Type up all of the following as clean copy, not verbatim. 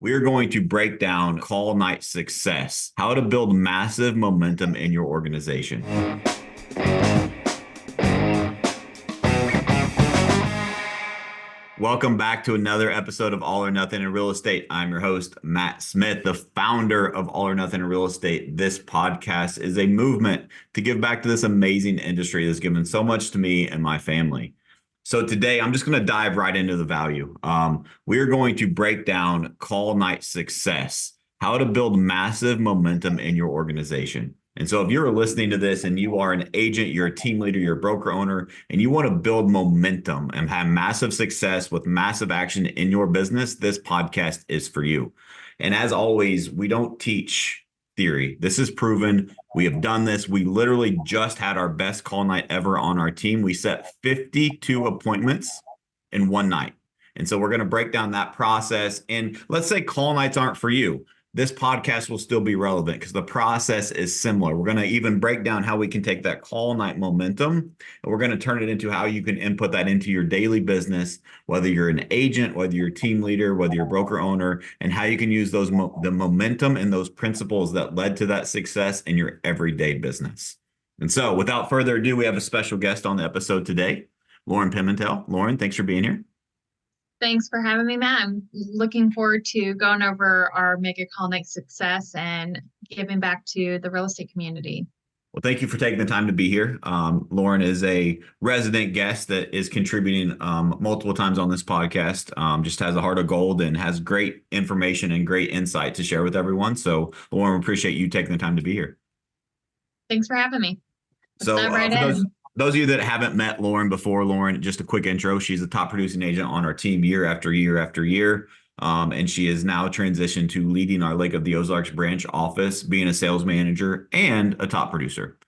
We are going to break down call night success, how to build massive momentum in your organization. Welcome back to another episode of All or Nothing in Real Estate. I'm your host, Matt Smith, the founder of All or Nothing in Real Estate. This podcast is a movement to give back to this amazing industry that's given so much to me and my family. So today, I'm just going to dive right into the value. We are going to break down call night success, how to build massive momentum in your organization. And so if you're listening to this and you are an agent, you're a team leader, you're a broker owner, and you want to build momentum and have massive success with massive action in your business, this podcast is for you. And as always, we don't teach theory. This is proven. We have done this. We literally just had our best call night ever on our team. We set 52 appointments in one night. And so we're going to break down that process. And let's say call nights aren't for you. This podcast will still be relevant because the process is similar. We're going to even break down how we can take that call night momentum and we're going to turn it into how you can input that into your daily business, whether you're an agent, whether you're a team leader, whether you're a broker owner, and how you can use those the momentum and those principles that led to that success in your everyday business. And so without further ado, we have a special guest on the episode today, Lauren Pimentel. Lauren, thanks for being here. Thanks for having me, Matt. I'm looking forward to going over our mega call night success and giving back to the real estate community. Well, thank you for taking the time to be here. Lauren is a resident guest that is contributing multiple times on this podcast, just has a heart of gold and has great information and great insight to share with everyone. So, Lauren, we appreciate you taking the time to be here. Thanks for having me. So those of you that haven't met Lauren before, Lauren, just a quick intro. She's a top producing agent on our team year after year after year. And she is now transitioned to leading our Lake of the Ozarks branch office, being a sales manager and a top producer.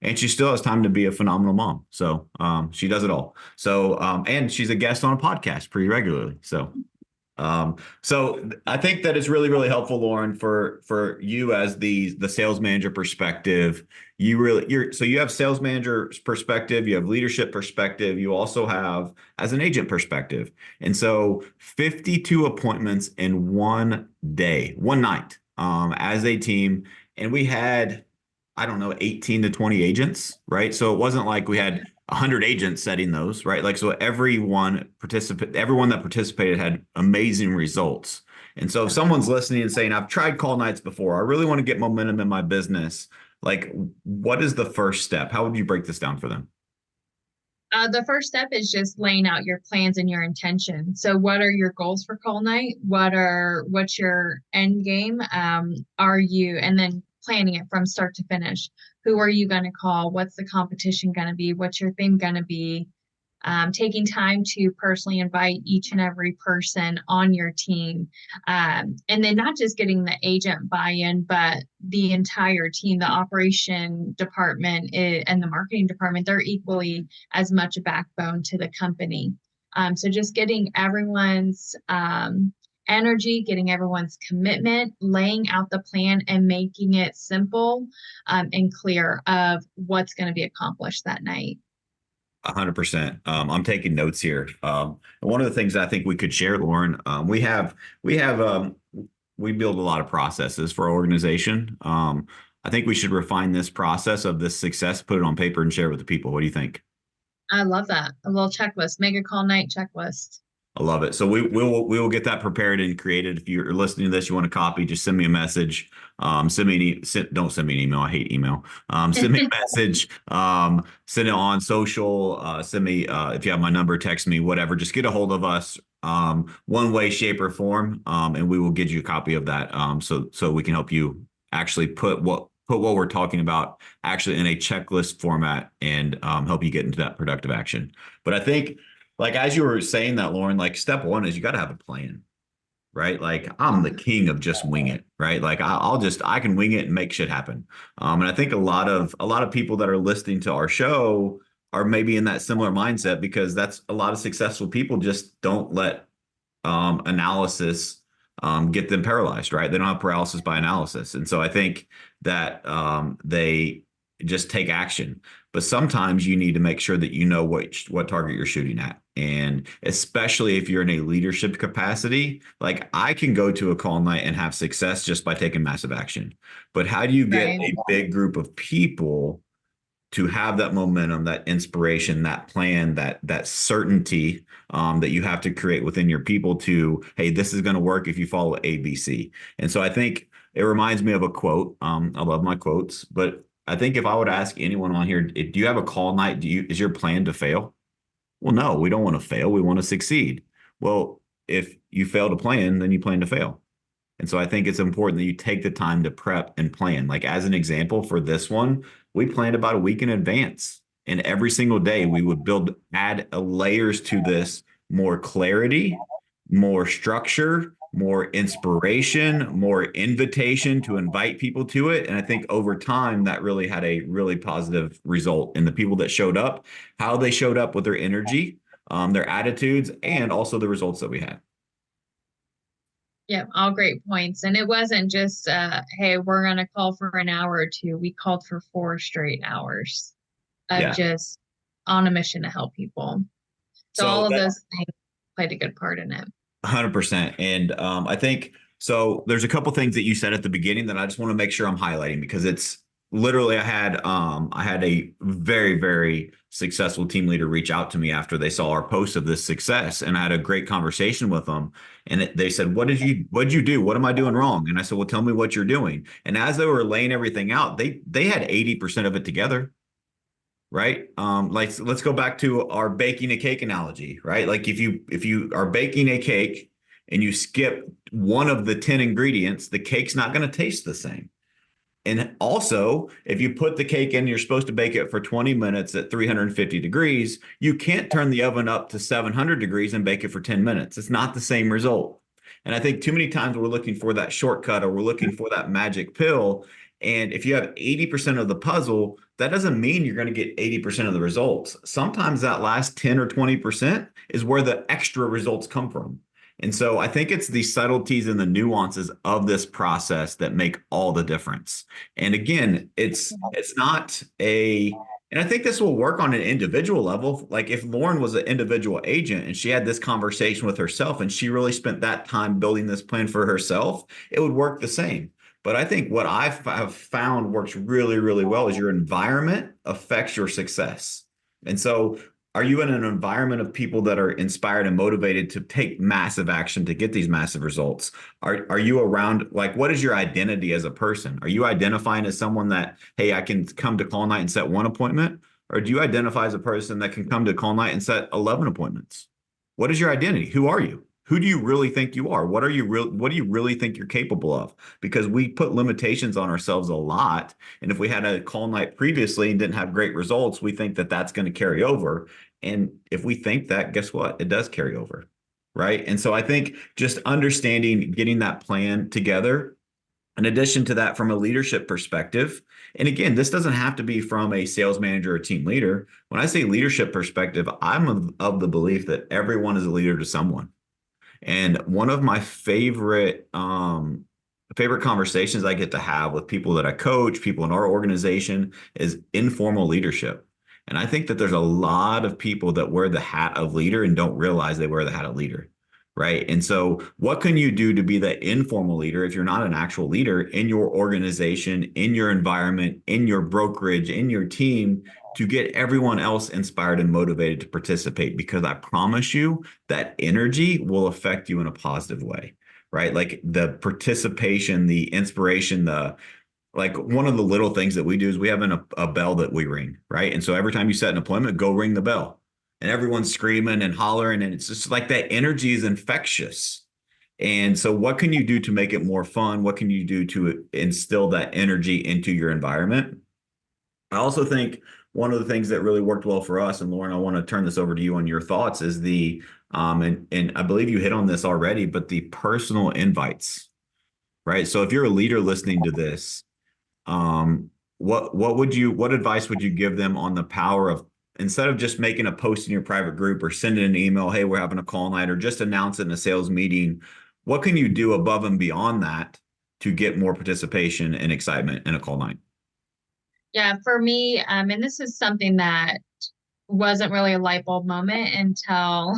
And she still has time to be a phenomenal mom. So she does it all. So and she's a guest on a podcast pretty regularly. So I think that it's really, really helpful, Lauren, for you as the sales manager perspective. You have sales manager perspective, you have leadership perspective, you also have as an agent perspective. And so 52 appointments in one day, one night, as a team. And we had, I don't know, 18 to 20 agents, right? So it wasn't like we had 100 agents setting those, right? Like, so everyone that participated had amazing results. And so if someone's listening and saying, I've tried call nights before, I really want to get momentum in my business, like, what is the first step? How would you break this down for them? The first step is just laying out your plans and your intention. So what are your goals for call night? What's your end game? And then planning it from start to finish. Who are you going to call? What's the competition going to be? What's your theme going to be? Taking time to personally invite each and every person on your team. And then not just getting the agent buy-in, but the entire team, the operation department and the marketing department, they're equally as much a backbone to the company. So just getting everyone's energy, getting everyone's commitment, laying out the plan and making it simple and clear of what's going to be accomplished that night. 100%. I'm taking notes here. And one of the things I think we could share, Lauren, we build a lot of processes for our organization. I think we should refine this process of this success, put it on paper and share it with the people. What do you think? I love that. A little checklist, mega call night checklist. I love it. So we will get that prepared and created. If you're listening to this, you want a copy, just send me a message. Don't send me an email. I hate email. Send me a message. Send it on social. Send me if you have my number, text me, whatever. Just get a hold of us, one way, shape, or form, and we will get you a copy of that. So we can help you actually put what we're talking about actually in a checklist format and help you get into that productive action. But I think, like, as you were saying that, Lauren, like, step one is you got to have a plan, right? Like, I'm the king of just wing it, right? Like, I can wing it and make shit happen. And I think a lot of people that are listening to our show are maybe in that similar mindset, because that's a lot of successful people just don't let analysis get them paralyzed, right? They don't have paralysis by analysis. And so I think that just take action. But sometimes you need to make sure that you know what target you're shooting at. And especially if you're in a leadership capacity, like I can go to a call night and have success just by taking massive action. But how do you get Right. a big group of people to have that momentum, that inspiration, that plan, that certainty that you have to create within your people to, hey, this is going to work if you follow ABC. And so I think it reminds me of a quote. I love my quotes, but I think if I would ask anyone on here, do you have a call night? Is your plan to fail? Well, no, we don't want to fail. We want to succeed. Well, if you fail to plan, then you plan to fail. And so I think it's important that you take the time to prep and plan. Like as an example for this one, we planned about a week in advance. And every single day we would add layers to this, more clarity, more structure, more inspiration, more invitation to invite people to it. And I think over time that really had a really positive result in the people that showed up, how they showed up with their energy, their attitudes, and also the results that we had. Yeah, all great points. And it wasn't just hey, we're gonna call for an hour or two. We called for 4 straight hours of Yeah. just on a mission to help people. So So all of that those things played a good part in it. 100%. And I think so. There's a couple things that you said at the beginning that I just want to make sure I'm highlighting because it's literally I had a very, very successful team leader reach out to me after they saw our post of this success, and I had a great conversation with them. And they said, what did you do? What am I doing wrong?" And I said, "Well, tell me what you're doing." And as they were laying everything out, they had 80% of it together. Right. Like let's go back to our baking a cake analogy, right? Like if you are baking a cake and you skip one of the 10 ingredients, the cake's not going to taste the same. And also, if you put the cake in, you're supposed to bake it for 20 minutes at 350 degrees. You can't turn the oven up to 700 degrees and bake it for 10 minutes. It's not the same result. And I think too many times we're looking for that shortcut or we're looking for that magic pill. And if you have 80% of the puzzle, that doesn't mean you're going to get 80% of the results. Sometimes that last 10 or 20% is where the extra results come from. And so I think it's the subtleties and the nuances of this process that make all the difference. And again, it's not a and I think this will work on an individual level. Like if Lauren was an individual agent and she had this conversation with herself and she really spent that time building this plan for herself, it would work the same. But I think what have found works really, really well is your environment affects your success. And so are you in an environment of people that are inspired and motivated to take massive action to get these massive results? Are you around, like, what is your identity as a person? Are you identifying as someone that, hey, I can come to call night and set one appointment? Or do you identify as a person that can come to call night and set 11 appointments? What is your identity? Who are you? Who do you really think you are? What do you really think you're capable of? Because we put limitations on ourselves a lot. And if we had a call night previously and didn't have great results, we think that that's going to carry over. And if we think that, guess what? It does carry over. Right. And so I think just understanding, getting that plan together, in addition to that, from a leadership perspective, and again, this doesn't have to be from a sales manager or team leader. When I say leadership perspective, I'm of the belief that everyone is a leader to someone. And one of my favorite conversations I get to have with people that I coach, people in our organization, is informal leadership. And I think that there's a lot of people that wear the hat of leader and don't realize they wear the hat of leader. Right. And so what can you do to be that informal leader if you're not an actual leader in your organization, in your environment, in your brokerage, in your team, to get everyone else inspired and motivated to participate? Because I promise you that energy will affect you in a positive way. Right. Like the participation, the inspiration, like one of the little things that we do is we have a bell that we ring, right? And so every time you set an appointment, go ring the bell. And everyone's screaming and hollering, and it's just like that energy is infectious. And so what can you do to make it more fun? What can you do to instill that energy into your environment? I also think one of the things that really worked well for us, and Lauren, I want to turn this over to you on your thoughts, is and I believe you hit on this already, but the personal invites, right? So if you're a leader listening to this, what advice would you give them on the power of, instead of just making a post in your private group or sending an email, hey, we're having a call night, or just announce it in a sales meeting, what can you do above and beyond that to get more participation and excitement in a call night? Yeah, for me, and this is something that wasn't really a light bulb moment until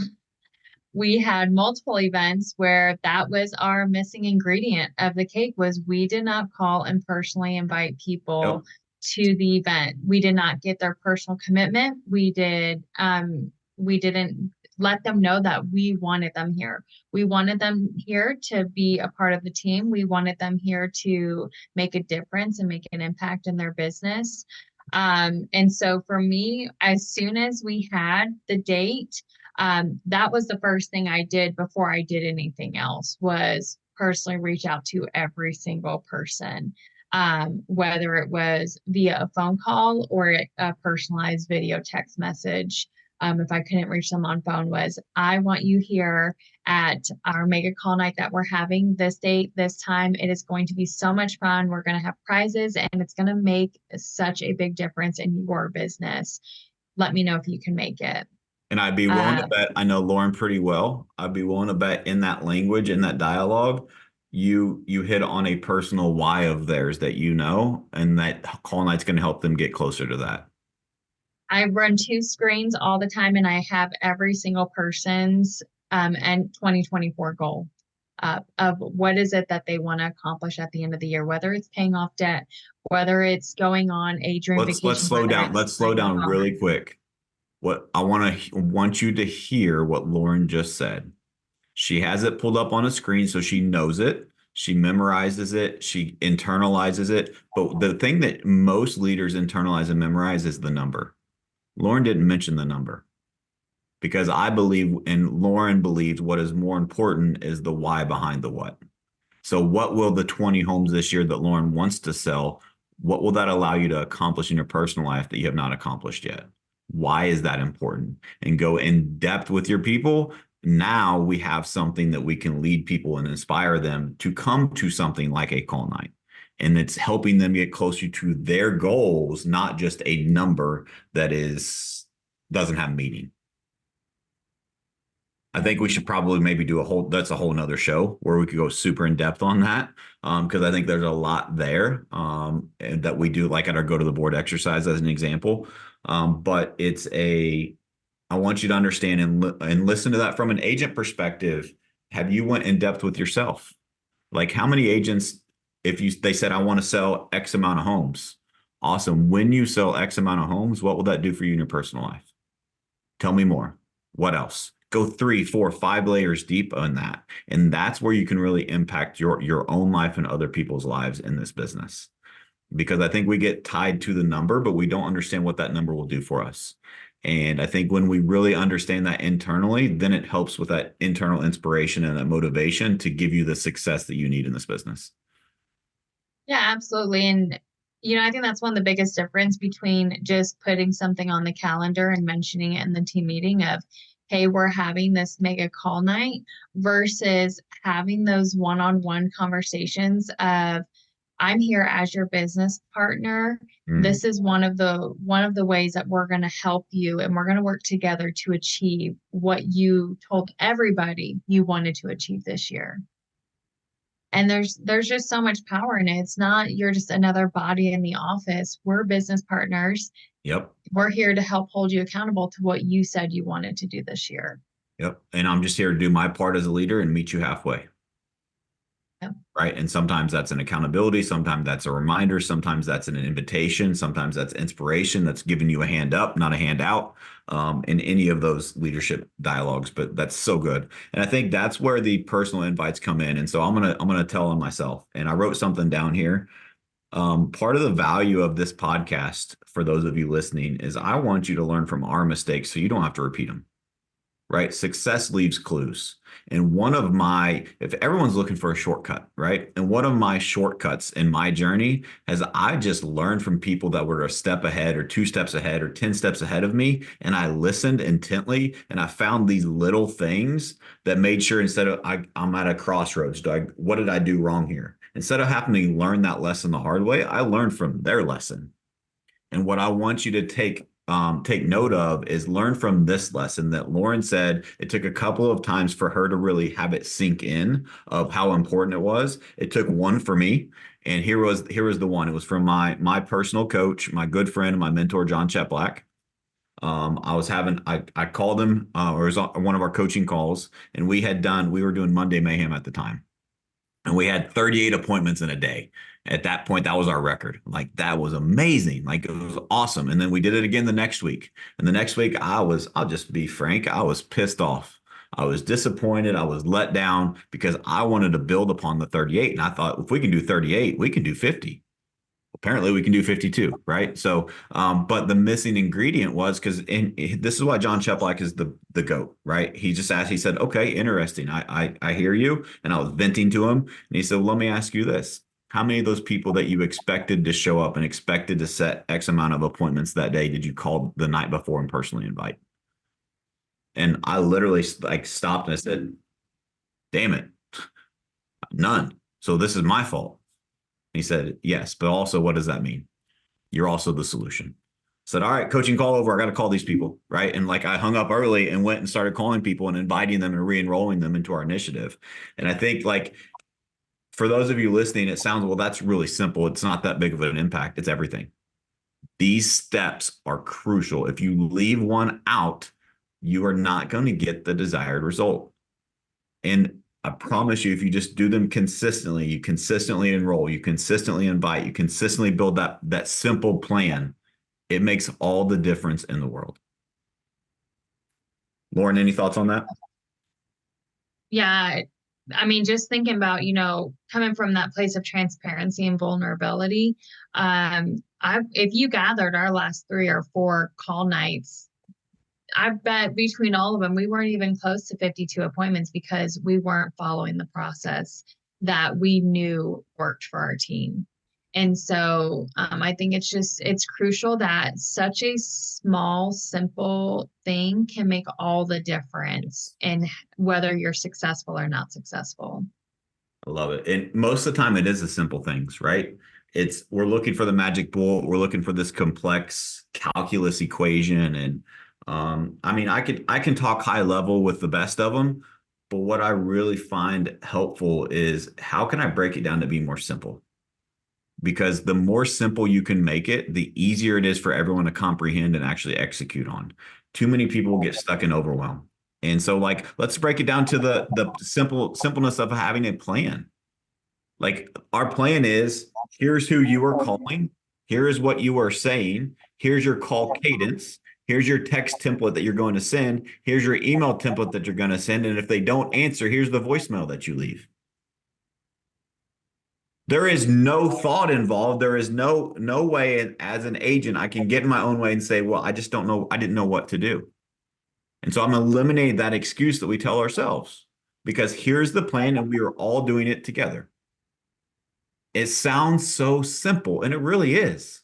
we had multiple events where that was our missing ingredient of the cake was we did not call and personally invite people Yep. to the event. We did not get their personal commitment. We didn't let them know that we wanted them here. We wanted them here to be a part of the team. We wanted them here to make a difference and make an impact in their business. And so for me, as soon as we had the date, that was the first thing I did before I did anything else was personally reach out to every single person, whether it was via a phone call or a personalized video text message. If I couldn't reach them on phone, was I want you here at our mega call night that we're having this date, this time. It is going to be so much fun. We're going to have prizes and it's going to make such a big difference in your business. Let me know if you can make it. And I'd be willing to Uh, bet, I know Lauren pretty well. I'd be willing to bet in that language, in that dialogue, you hit on a personal why of theirs that you know, and that call night's going to help them get closer to that. I run two screens all the time and I have every single person's and 2024 goal of what is it that they want to accomplish at the end of the year, whether it's paying off debt, whether it's going on a dream Let's vacation, slow whether down. it's Let's slow signing down really on. quick. What I want you to hear what Lauren just said. She has it pulled up on a screen so she knows it. She memorizes it. She internalizes it. But the thing that most leaders internalize and memorize is the number. Lauren didn't mention the number because I believe, and Lauren believes, what is more important is the why behind the what. So, what will the 20 homes this year that Lauren wants to sell, what will that allow you to accomplish in your personal life that you have not accomplished yet? Why is that important? And go in depth with your people. Now we have something that we can lead people and inspire them to come to something like a call night. And it's helping them get closer to their goals, not just a number that is doesn't have meaning. I think we should probably maybe do that's a whole nother show where we could go super in depth on that. Because I think there's a lot there and that we do like at our go to the board exercise as an example. But I want you to understand and listen to that from an agent perspective. Have you went in depth with yourself? Like how many agents, if they said, I want to sell X amount of homes. Awesome. When you sell X amount of homes, what will that do for you in your personal life? Tell me more. What else? Go 3, 4, 5 layers deep on that. And that's where you can really impact your own life and other people's lives in this business. Because I think we get tied to the number, but we don't understand what that number will do for us. And I think when we really understand that internally, then it helps with that internal inspiration and that motivation to give you the success that you need in this business. Yeah, absolutely. And, I think that's one of the biggest difference between just putting something on the calendar and mentioning it in the team meeting of, hey, we're having this mega call night versus having those one-on-one conversations of, I'm here as your business partner. Mm. This is one of the ways that we're going to help you and we're going to work together to achieve what you told everybody you wanted to achieve this year. And there's just so much power in it. It's not you're just another body in the office. We're business partners. Yep. We're here to help hold you accountable to what you said you wanted to do this year. Yep. And I'm just here to do my part as a leader and meet you halfway. Yep. Right. And sometimes that's an accountability. Sometimes that's a reminder. Sometimes that's an invitation. Sometimes that's inspiration that's giving you a hand up, not a hand out in any of those leadership dialogues. But that's so good. And I think that's where the personal invites come in. And so I'm gonna tell on myself. And I wrote something down here. Part of the value of this podcast for those of you listening is I want you to learn from our mistakes so you don't have to repeat them. Right? Success leaves clues. And if everyone's looking for a shortcut, right? And one of my shortcuts in my journey has I just learned from people that were a step ahead or 2 steps ahead or 10 steps ahead of me. And I listened intently and I found these little things that made sure instead of I'm at a crossroads, what did I do wrong here? Instead of having to learn that lesson the hard way, I learned from their lesson. And what I want you to take take note of is learn from this lesson that Lauren said it took a couple of times for her to really have it sink in of how important it was. It took one for me. And here was the one. It was from my personal coach, my good friend, and my mentor, John Cheplack. I called him, or it was on one of our coaching calls, and we were doing Monday Mayhem at the time. And we had 38 appointments in a day. At that point, that was our record. Like that was amazing. Like it was awesome. And then we did it again the next week. And the next week, I'll just be frank, I was pissed off. I was disappointed. I was let down because I wanted to build upon the 38. And I thought if we can do 38, we can do 50. Apparently we can do 52, right? So, but the missing ingredient was because this is why John Cheplack is the GOAT, right? He just asked, he said, okay, interesting. I hear you. And I was venting to him. And he said, well, let me ask you this. How many of those people that you expected to show up and expected to set X amount of appointments that day did you call the night before and personally invite? And I literally like stopped and I said, damn it, none. So this is my fault. He said, yes, but also what does that mean? You're also the solution. I said, all right, coaching call over. I got to call these people, right? And like I hung up early and went and started calling people and inviting them and re-enrolling them into our initiative. And I think like for those of you listening, it sounds, well, that's really simple. It's not that big of an impact. It's everything. These steps are crucial. If you leave one out, you are not going to get the desired result. And I promise you, if you just do them consistently, you consistently enroll, you consistently invite, you consistently build that simple plan, it makes all the difference in the world. Lauren, any thoughts on that? Yeah. I mean, just thinking about, coming from that place of transparency and vulnerability, if you gathered our last 3 or 4 call nights, I bet between all of them, we weren't even close to 52 appointments because we weren't following the process that we knew worked for our team. And so I think it's crucial that such a small, simple thing can make all the difference in whether you're successful or not successful. I love it. And most of the time it is the simple things, right? We're looking for the magic bullet. We're looking for this complex calculus equation. And I mean, I can talk high level with the best of them, but what I really find helpful is how can I break it down to be more simple? Because the more simple you can make it, the easier it is for everyone to comprehend and actually execute on. Too many people get stuck in overwhelm. And so like let's break it down to the simpleness of having a plan. Like our plan is here's who you are calling, here is what you are saying, here's your call cadence, here's your text template that you're going to send, here's your email template that you're going to send, and if they don't answer, here's the voicemail that you leave. There is no thought involved. There is no way as an agent I can get in my own way and say, well, I just don't know. I didn't know what to do. And so I'm eliminating that excuse that we tell ourselves because here's the plan and we are all doing it together. It sounds so simple and it really is.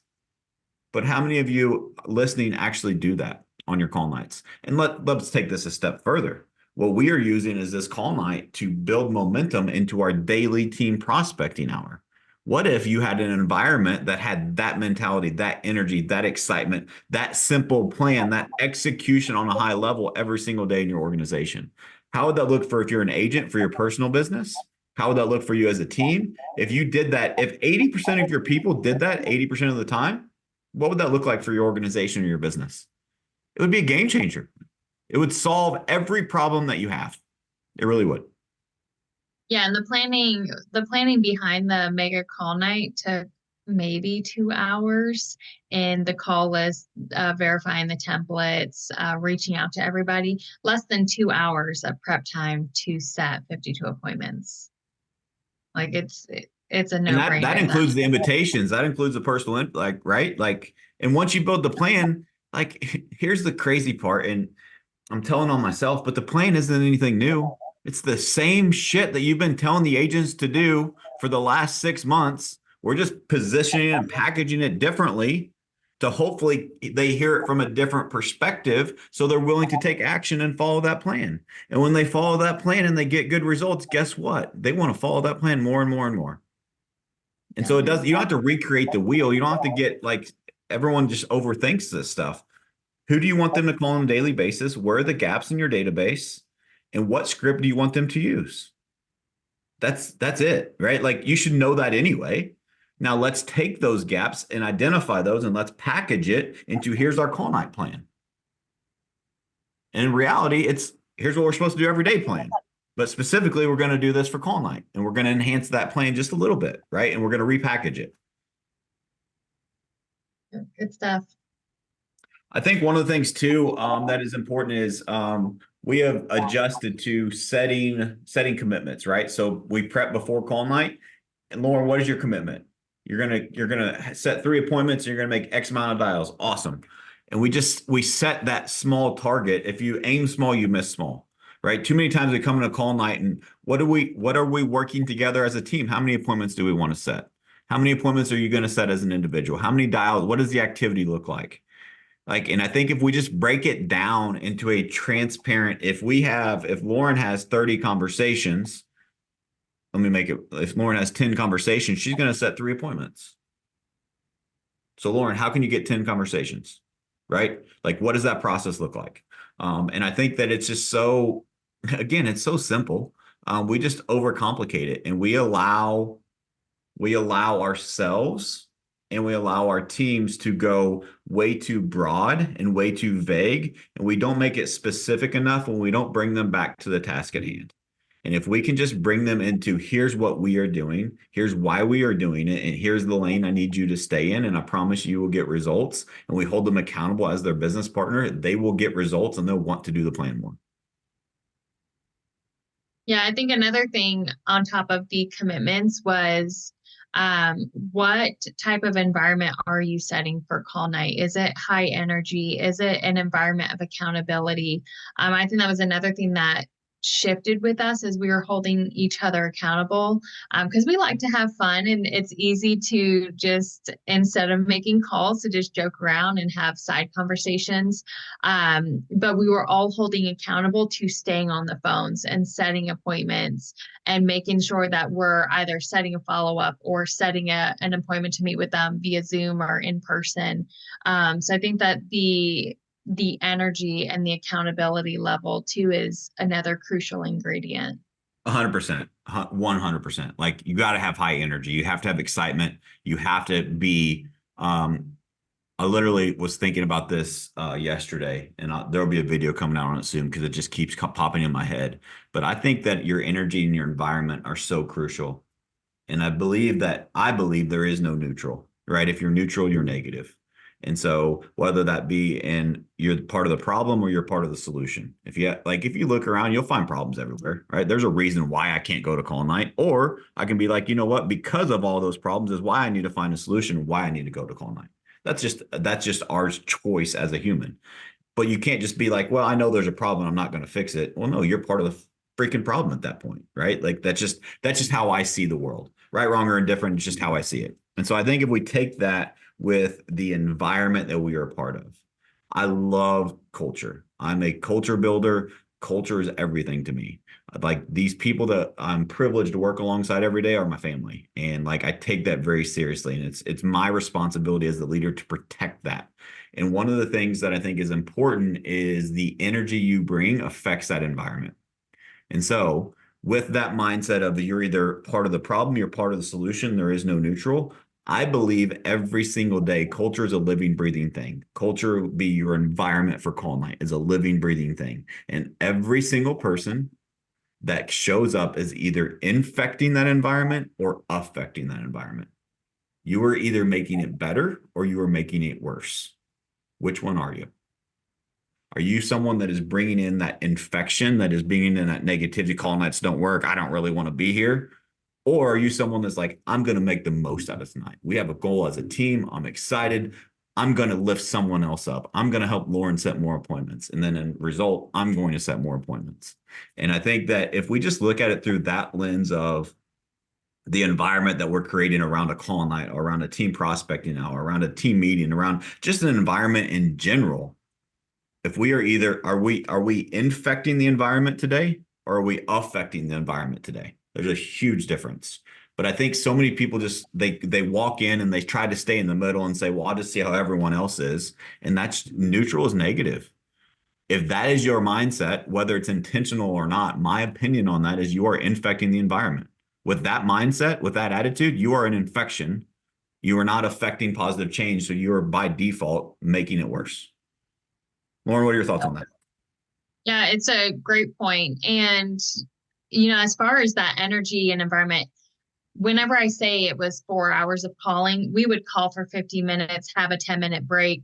But how many of you listening actually do that on your call nights? And let's take this a step further. What we are using is this call night to build momentum into our daily team prospecting hour. What if you had an environment that had that mentality, that energy, that excitement, that simple plan, that execution on a high level every single day in your organization? How would that look for if you're an agent for your personal business? How would that look for you as a team? If you did that, if 80% of your people did that 80% of the time, what would that look like for your organization or your business? It would be a game changer. It would solve every problem that you have. It really would. Yeah, and the planning behind the mega call night took maybe 2 hours, and the call list, verifying the templates, reaching out to everybody, less than 2 hours of prep time to set 52 appointments. Like it's a And that no-brainer. includes the invitations. That includes the personal, like, right? Like, and once you build the plan, like, here's the crazy part. And I'm telling on myself, but the plan isn't anything new. It's the same shit that you've been telling the agents to do for the last 6 months. We're just positioning and packaging it differently to hopefully they hear it from a different perspective. So they're willing to take action and follow that plan. And when they follow that plan and they get good results, guess what? They want to follow that plan more and more and more. And so you don't have to recreate the wheel. You don't have to get like everyone just overthinks this stuff. Who do you want them to call on a daily basis? Where are the gaps in your database? And what script do you want them to use? That's it, right? Like you should know that anyway. Now let's take those gaps and identify those and let's package it into here's our call night plan. And in reality, it's here's what we're supposed to do every day plan. But specifically, we're going to do this for call night and we're going to enhance that plan just a little bit, right? And we're going to repackage it. Good stuff. I think one of the things too that is important is we have adjusted to setting commitments, right? So we prep before call night. And Lauren, what is your commitment? You're gonna set 3 appointments. And you're gonna make X amount of dials. Awesome. And we set that small target. If you aim small, you miss small, right? Too many times we come in a call night and what are we working together as a team? How many appointments do we want to set? How many appointments are you going to set as an individual? How many dials? What does the activity look like? Like, and I think if we just break it down into a transparent, if Lauren has 30 conversations, let me make it, if Lauren has 10 conversations, she's going to set 3 appointments. So Lauren, how can you get 10 conversations, right? Like, what does that process look like? And I think that it's just so, again, it's so simple. We just overcomplicate it and we allow ourselves and we allow our teams to go way too broad and way too vague. And we don't make it specific enough when we don't bring them back to the task at hand. And if we can just bring them into here's what we are doing, here's why we are doing it, and here's the lane I need you to stay in, and I promise you will get results, and we hold them accountable as their business partner, they will get results and they'll want to do the plan more. Yeah, I think another thing on top of the commitments was what type of environment are you setting for call night? Is it high energy? Is it an environment of accountability? I think that was another thing that shifted with us as we were holding each other accountable because we like to have fun and it's easy to just instead of making calls to just joke around and have side conversations, but we were all holding accountable to staying on the phones and setting appointments and making sure that we're either setting a follow-up or setting an appointment to meet with them via Zoom or in person. So I think that the energy and the accountability level too is another crucial ingredient. 100%, 100%. Like you got to have high energy. You have to have excitement. You have to be. I literally was thinking about this yesterday, and there'll be a video coming out on it soon because it just keeps popping in my head. But I think that your energy and your environment are so crucial, and I believe there is no neutral, right? If you're neutral, you're negative. And so whether that be in you're part of the problem or you're part of the solution. If you look around, you'll find problems everywhere, right? There's a reason why I can't go to call night, or I can be like, you know what, because of all those problems is why I need to find a solution, why I need to go to call night. That's just our choice as a human. But you can't just be like, well, I know there's a problem, I'm not going to fix it. Well, no, you're part of the freaking problem at that point, right? Like that's just how I see the world. Right, wrong, or indifferent, it's just how I see it. And so I think if we take that with the environment that we are a part of, I love culture. I'm a culture builder. Culture is everything to me. Like these people that I'm privileged to work alongside every day are my family. And like I take that very seriously. And it's my responsibility as the leader to protect that. And one of the things that I think is important is the energy you bring affects that environment. And so with that mindset of you're either part of the problem, you're part of the solution, there is no neutral. I believe every single day, culture is a living, breathing thing. Culture will be your environment for call night is a living, breathing thing. And every single person that shows up is either infecting that environment or affecting that environment. You are either making it better or you are making it worse. Which one are you? Are you someone that is bringing in that infection, that is bringing in that negativity, call nights don't work, I don't really want to be here? Or are you someone that's like, I'm going to make the most out of tonight. We have a goal as a team. I'm excited. I'm going to lift someone else up. I'm going to help Lauren set more appointments. And then in result, I'm going to set more appointments. And I think that if we just look at it through that lens of the environment that we're creating around a call night, or around a team prospecting now, around a team meeting, around just an environment in general, if we are either, are we infecting the environment today or are we affecting the environment today? There's a huge difference. But I think so many people just they walk in and they try to stay in the middle and say, well, I'll just see how everyone else is. And that's neutral is negative. If that is your mindset, whether it's intentional or not, my opinion on that is you are infecting the environment. With that mindset, with that attitude, you are an infection. You are not affecting positive change. So you are by default making it worse. Lauren, what are your thoughts on that? Yeah, it's a great point. And, as far as that energy and environment, whenever I say it was 4 hours of calling, we would call for 50 minutes, have a 10-minute break.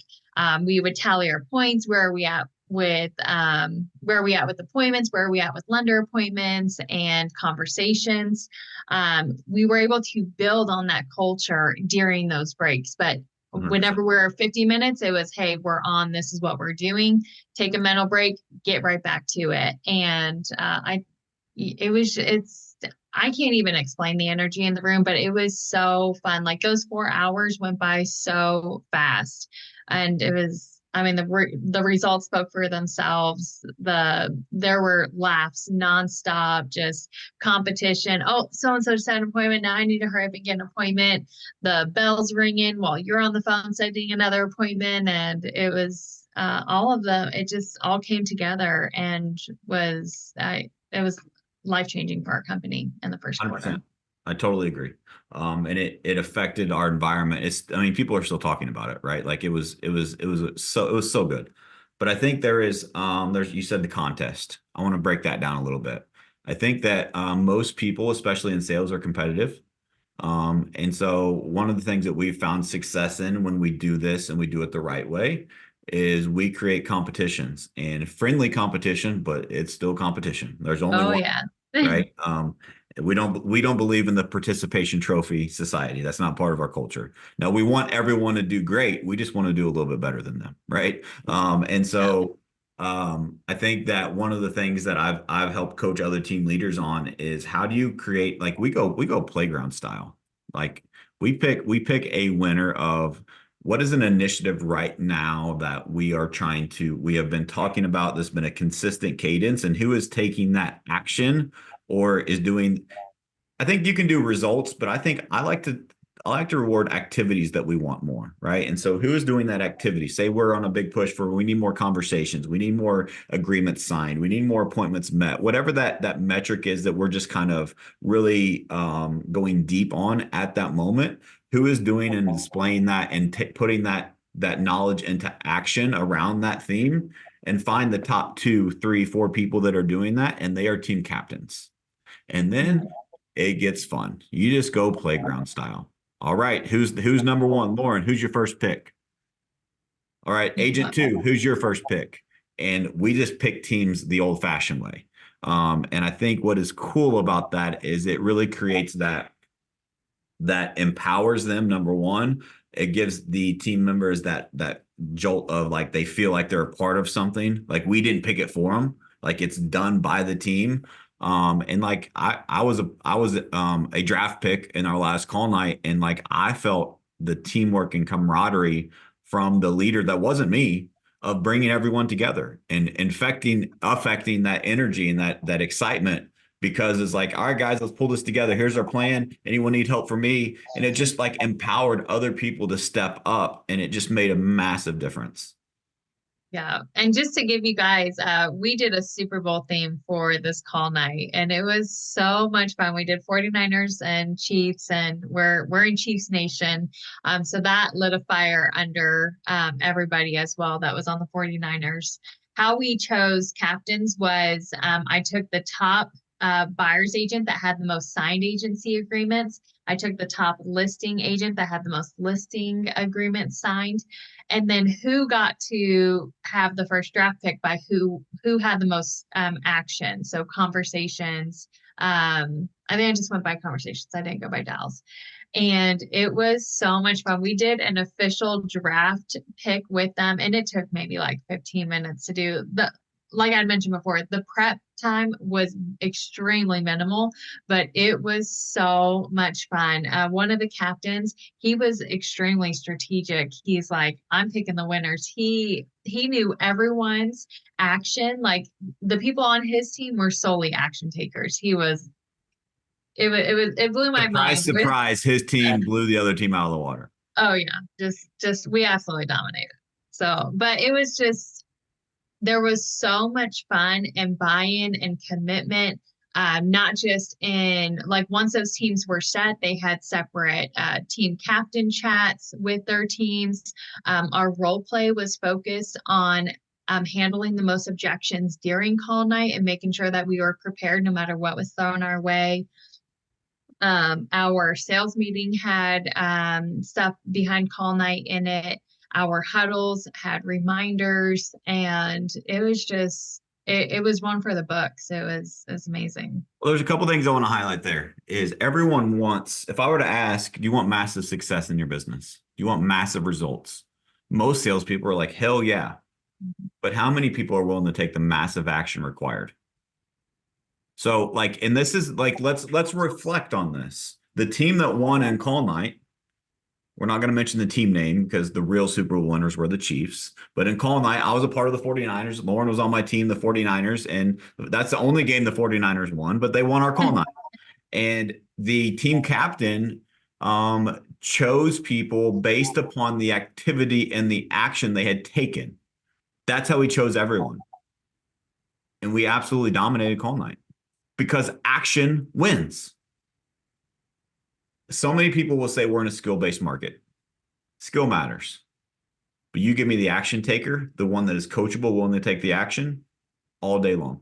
We would tally our points. Where are we at with appointments? Where are we at with lender appointments and conversations? We were able to build on that culture during those breaks. But 100%. whenever we're 50 minutes, it was, hey, we're on, this is what we're doing. Take a mental break, get right back to it. And I can't even explain the energy in the room, but it was so fun. Like those 4 hours went by so fast. And the results spoke for themselves. There were laughs nonstop, just competition. Oh, so and so set an appointment. Now I need to hurry up and get an appointment. The bells ringing while you're on the phone setting another appointment, and it was all of them. It just all came together and it was life changing for our company in the first quarter. 100%. I totally agree. And it affected our environment. I mean, people are still talking about it, right? Like it was so good. But I think you said the contest. I want to break that down a little bit. I think that most people, especially in sales, are competitive. And so one of the things that we've found success in when we do this and we do it the right way is we create competitions and friendly competition, but it's still competition. There's only Oh one, yeah. right? We don't believe in the participation trophy society. That's not part of our culture. Now we want everyone to do great. We just want to do a little bit better than them, right? And Yeah. so I think that one of the things that I've helped coach other team leaders on is how do you create like we go playground style. Like we pick a winner of what is an initiative right now that we have been talking about. There's been a consistent cadence, and who is taking that action or is doing. I think you can do results, but I like to reward activities that we want more, right? And so who is doing that activity? Say we're on a big push for we need more conversations, we need more agreements signed, we need more appointments met, whatever that metric is that we're just kind of really going deep on at that moment. Who is doing and displaying that and putting that knowledge into action around that theme, and find the top two, three, four people that are doing that, and they are team captains. And then it gets fun. You just go playground style. All right, who's number one? Lauren, who's your first pick? All right, agent two, who's your first pick? And we just pick teams the old-fashioned way. And I think what is cool about that is it really creates that empowers them. Number one, it gives the team members that jolt of like they feel like they're a part of something. Like we didn't pick it for them. Like it's done by the team. And like I was a draft pick in our last call night, and like I felt the teamwork and camaraderie from the leader that wasn't me of bringing everyone together and affecting that energy and that excitement, because it's like, all right, guys, let's pull this together. Here's our plan. Anyone need help from me? And it just like empowered other people to step up, and it just made a massive difference. Yeah. And just to give you guys, we did a Super Bowl theme for this call night, and it was so much fun. We did 49ers and Chiefs, and we're in Chiefs Nation. So that lit a fire under everybody as well that was on the 49ers. How we chose captains was I took the top buyer's agent that had the most signed agency agreements. I took the top listing agent that had the most listing agreements signed, and then who got to have the first draft pick by who had the most action. So conversations. I think I just went by conversations. I didn't go by dials. And it was so much fun. We did an official draft pick with them, and it took maybe like 15 minutes to do. Like I mentioned before, the prep time was extremely minimal, but it was so much fun. One of the captains, he was extremely strategic. He's like, I'm picking the winners. He knew everyone's action. Like the people on his team were solely action takers. He was it blew my Surprise, mind. surprise, his team blew the other team out of the water. Oh yeah, just we absolutely dominated. So, but it was just there was so much fun and buy-in and commitment. Not just in like once those teams were set, they had separate team captain chats with their teams. Our role play was focused on handling the most objections during call night and making sure that we were prepared no matter what was thrown our way. Our sales meeting had stuff behind call night in it. Our huddles had reminders, and it was just it was one for the books. It was amazing. Well, there's a couple things I want to highlight there is everyone wants, if I were to ask, do you want massive success in your business? Do you want massive results? Most salespeople are like, hell yeah. But how many people are willing to take the massive action required? So like, and this is like, let's reflect on this. The team that won in call night, we're not going to mention the team name because the real Super Bowl winners were the Chiefs. But in call night, I was a part of the 49ers. Lauren was on my team, the 49ers. And that's the only game the 49ers won, but they won our call night. And the team captain chose people based upon the activity and the action they had taken. That's how he chose everyone. And we absolutely dominated call night because action wins. So many people will say we're in a skill-based market. Skill matters. But you give me the action taker, the one that is coachable, willing to take the action all day long.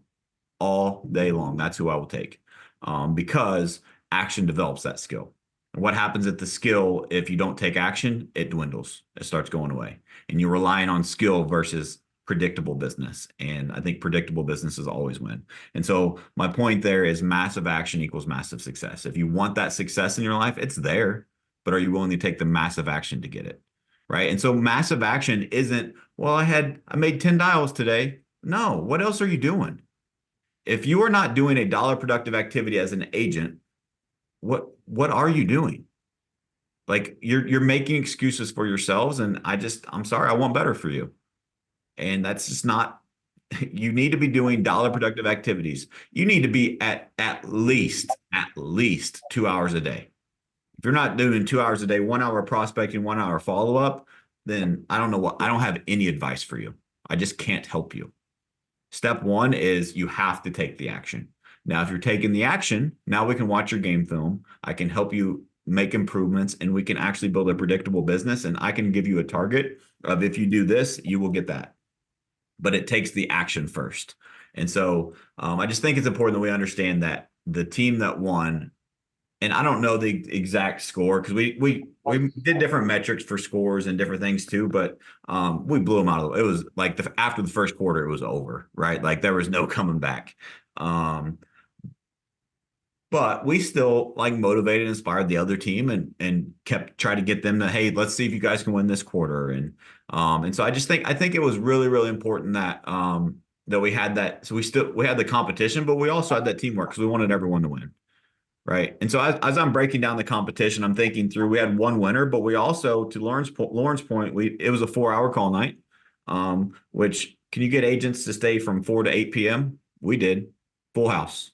All day long. That's who I will take because action develops that skill. And what happens at the skill if you don't take action? It dwindles. It starts going away. And you're relying on skill versus predictable business. And I think predictable businesses always win. And so my point there is massive action equals massive success. If you want that success in your life, it's there, but are you willing to take the massive action to get it? Right. And so massive action isn't, well, I made 10 dials today. No, what else are you doing? If you are not doing a dollar productive activity as an agent, what are you doing? Like you're making excuses for yourselves. And I'm sorry, I want better for you. And that's just not, you need to be doing dollar productive activities. You need to be at least 2 hours a day. If you're not doing 2 hours a day, 1 hour prospecting, 1 hour follow-up, then I don't have any advice for you. I just can't help you. Step one is you have to take the action. Now, if you're taking the action, now we can watch your game film. I can help you make improvements and we can actually build a predictable business. And I can give you a target of if you do this, you will get that. But it takes the action first. And so I just think it's important that we understand that the team that won, and I don't know the exact score because we did different metrics for scores and different things too, but we blew them out of it. Was like after the first quarter, it was over, right? Like there was no coming back. But we still like motivated, inspired the other team and kept trying to get them to, hey, let's see if you guys can win this quarter. And so I think it was really, really important that that we had that. So we had the competition, but we also had that teamwork because we wanted everyone to win. Right. And so as I'm breaking down the competition, I'm thinking through, we had one winner, but we also, to Lauren's point, it was a 4-hour call night, which can you get agents to stay from 4 to 8 p.m.? We did. Full house.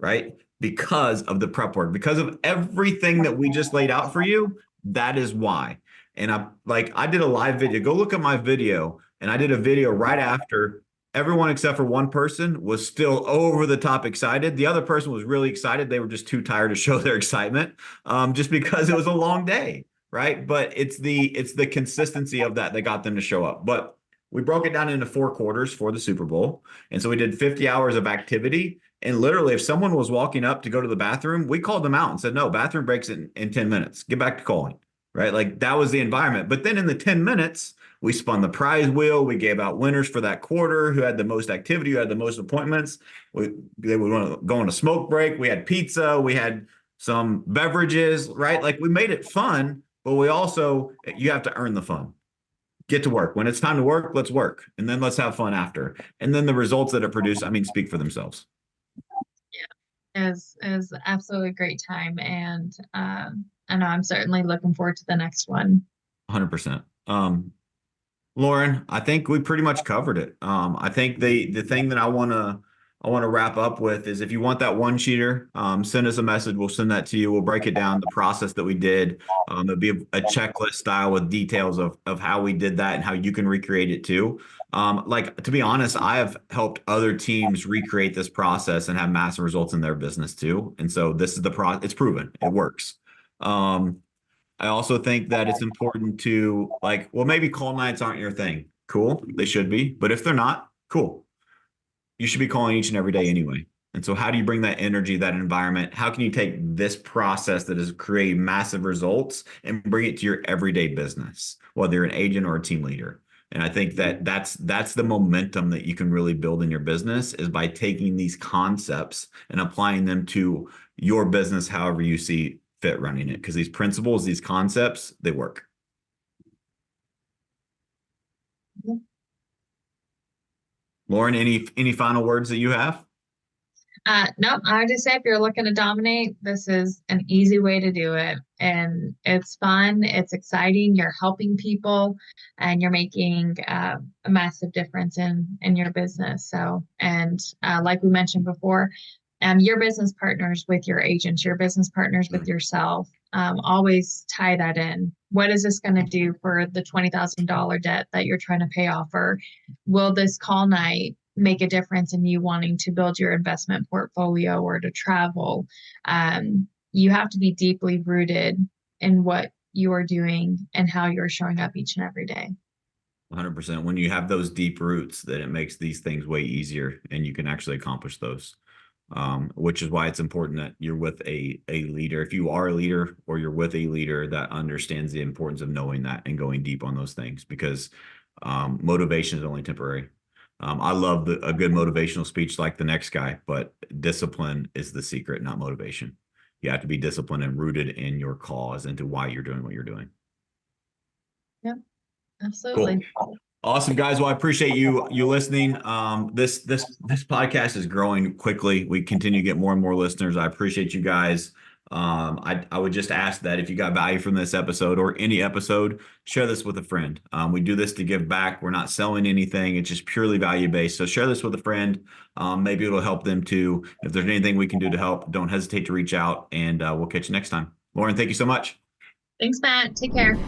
Right. Because of the prep work, because of everything that we just laid out for you. That is why. And I did a live video. Go look at my video. And I did a video right after. Everyone except for one person was still over the top excited. The other person was really excited. They were just too tired to show their excitement, just because it was a long day, right? But it's the consistency of that got them to show up. But we broke it down into 4 quarters for the Super Bowl. And so we did 50 hours of activity. And literally, if someone was walking up to go to the bathroom, we called them out and said, no, bathroom breaks in 10 minutes. Get back to calling, right? Like that was the environment. But then in the 10 minutes, we spun the prize wheel. We gave out winners for that quarter who had the most activity, who had the most appointments. They would want to go on a smoke break. We had pizza. We had some beverages, right? Like we made it fun, but you have to earn the fun. Get to work. When it's time to work, let's work. And then let's have fun after. And then the results that it produced, speak for themselves. Yeah, it was absolutely a great time. And I know I'm certainly looking forward to the next one. 100%. Lauren, I think we pretty much covered it. I think the thing that I want to I want to wrap up with is if you want that one sheeter, send us a message. We'll send that to you. We'll break it down, the process that we did. It'll be a checklist style with details of how we did that and how you can recreate it too. Like to be honest, I have helped other teams recreate this process and have massive results in their business too. And so this is the it's proven, it works. I also think that it's important to like, well, maybe call nights aren't your thing. Cool, they should be, but if they're not, cool, you should be calling each and every day anyway. And so, how do you bring that energy, that environment? How can you take this process that has created massive results and bring it to your everyday business, whether you're an agent or a team leader? And I think that that's the momentum that you can really build in your business is by taking these concepts and applying them to your business, however you see fit running it. Because these principles, these concepts, they work. Lauren, any final words that you have? No, I would just say if you're looking to dominate, this is an easy way to do it. And it's fun, it's exciting, you're helping people, and you're making a massive difference in your business. So, and like we mentioned before, your business partners with your agents, your business partners with yourself. Always tie that in. What is this going to do for the $20,000 debt that you're trying to pay off? Or will this call night make a difference in you wanting to build your investment portfolio or to travel? You have to be deeply rooted in what you are doing and how you're showing up each and every day. 100%. When you have those deep roots, then it makes these things way easier and you can actually accomplish those. Which is why it's important that you're with a leader. If you are a leader or you're with a leader that understands the importance of knowing that and going deep on those things, because motivation is only temporary. I love a good motivational speech like the next guy, but discipline is the secret, not motivation. You have to be disciplined and rooted in your cause and to why you're doing what you're doing. Yep, absolutely. Cool. Awesome, guys. Well, I appreciate you listening. This podcast is growing quickly. We continue to get more and more listeners. I appreciate you guys. I would just ask that if you got value from this episode or any episode, share this with a friend. We do this to give back. We're not selling anything. It's just purely value based. So share this with a friend. Maybe it'll help them too. If there's anything we can do to help, don't hesitate to reach out, and we'll catch you next time. Lauren, thank you so much. Thanks, Matt. Take care.